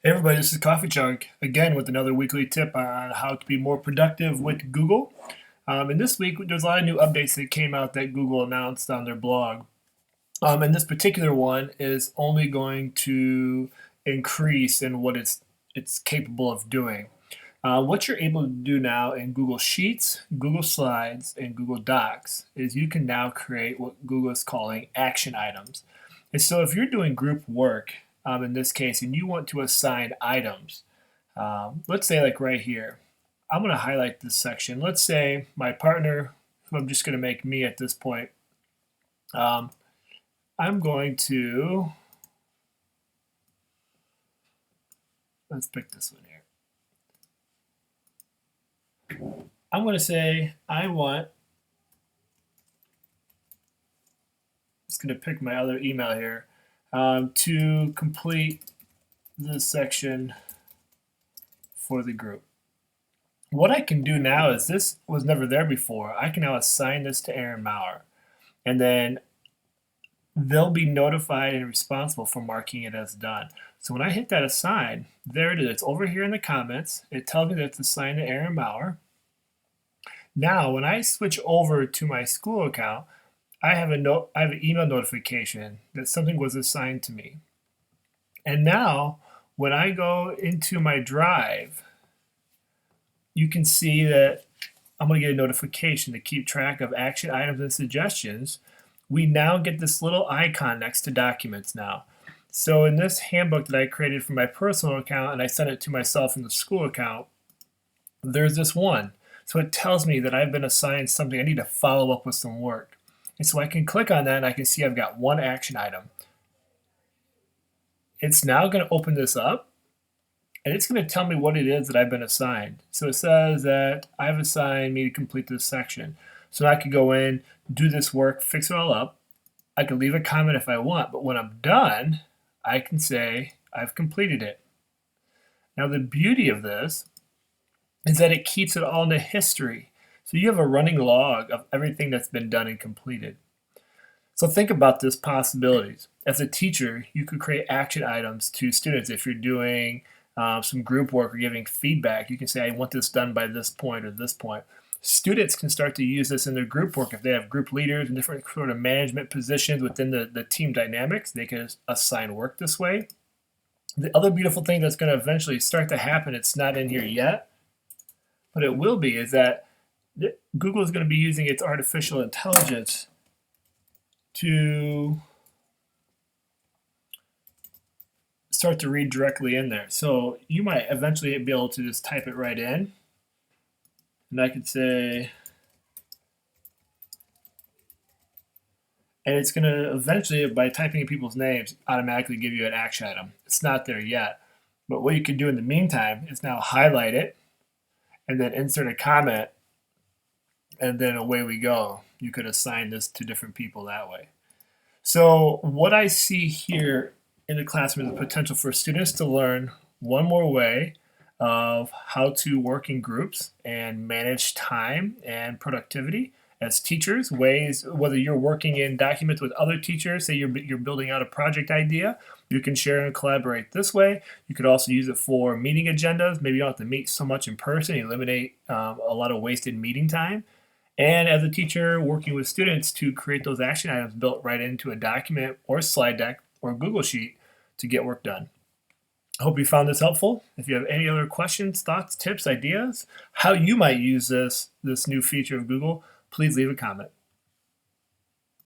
Hey everybody, this is Coffee Chunk again with another weekly tip on how to be more productive with Google. And this week, there's a lot of new updates that came out that Google announced on their blog. And this particular one is only going to increase in what it's capable of doing. What you're able to do now in Google Sheets, Google Slides, and Google Docs is you can now create what Google is calling action items. And so if you're doing group work, in this case, and you want to assign items, let's say like right here, I'm going to highlight this section. Let's say my partner, who I'm just going to make me at this point, um, I'm going to, let's pick this one here. I'm going to say I want, just going to pick my other email here, to complete this section for the group. What I can do now is this was never there before. I can now assign this to Aaron Maurer, and then they'll be notified and responsible for marking it as done. So when I hit that assign, there it is. It's over here in the comments. It tells me that it's assigned to Aaron Maurer. Now, when I switch over to my school account, I have an email notification that something was assigned to me. And now, when I go into my Drive, you can see that I'm going to get a notification to keep track of action items and suggestions. We now get this little icon next to documents now. So in this handbook that I created for my personal account and I sent it to myself in the school account, there's this one. So it tells me that I've been assigned something. I need to follow up with some work. And so I can click on that and I can see I've got one action item. It's now going to open this up and it's going to tell me what it is that I've been assigned. So it says that I've assigned me to complete this section. So I could go in, do this work, fix it all up. I could leave a comment if I want, but when I'm done, I can say I've completed it. Now the beauty of this is that it keeps it all in the history. So you have a running log of everything that's been done and completed. So think about this possibilities. As a teacher, you could create action items to students. If you're doing some group work or giving feedback, you can say, I want this done by this point or this point. Students can start to use this in their group work. If they have group leaders and different sort of management positions within the team dynamics, they can assign work this way. The other beautiful thing that's going to eventually start to happen, it's not in here yet, but it will be, is that Google is going to be using its artificial intelligence to start to read directly in there. So you might eventually be able to just type it right in. And I could say, and it's going to eventually, by typing in people's names, automatically give you an action item. It's not there yet. But what you can do in the meantime is now highlight it and then insert a comment, and then away we go. You could assign this to different people that way. So what I see here in the classroom is the potential for students to learn one more way of how to work in groups and manage time and productivity. As teachers, ways, whether you're working in documents with other teachers, say you're building out a project idea, you can share and collaborate this way. You could also use it for meeting agendas. Maybe you don't have to meet so much in person, eliminate a lot of wasted meeting time. And as a teacher working with students to create those action items built right into a document or slide deck or Google Sheet to get work done. I hope you found this helpful. If you have any other questions, thoughts, tips, ideas, how you might use this new feature of Google, please leave a comment.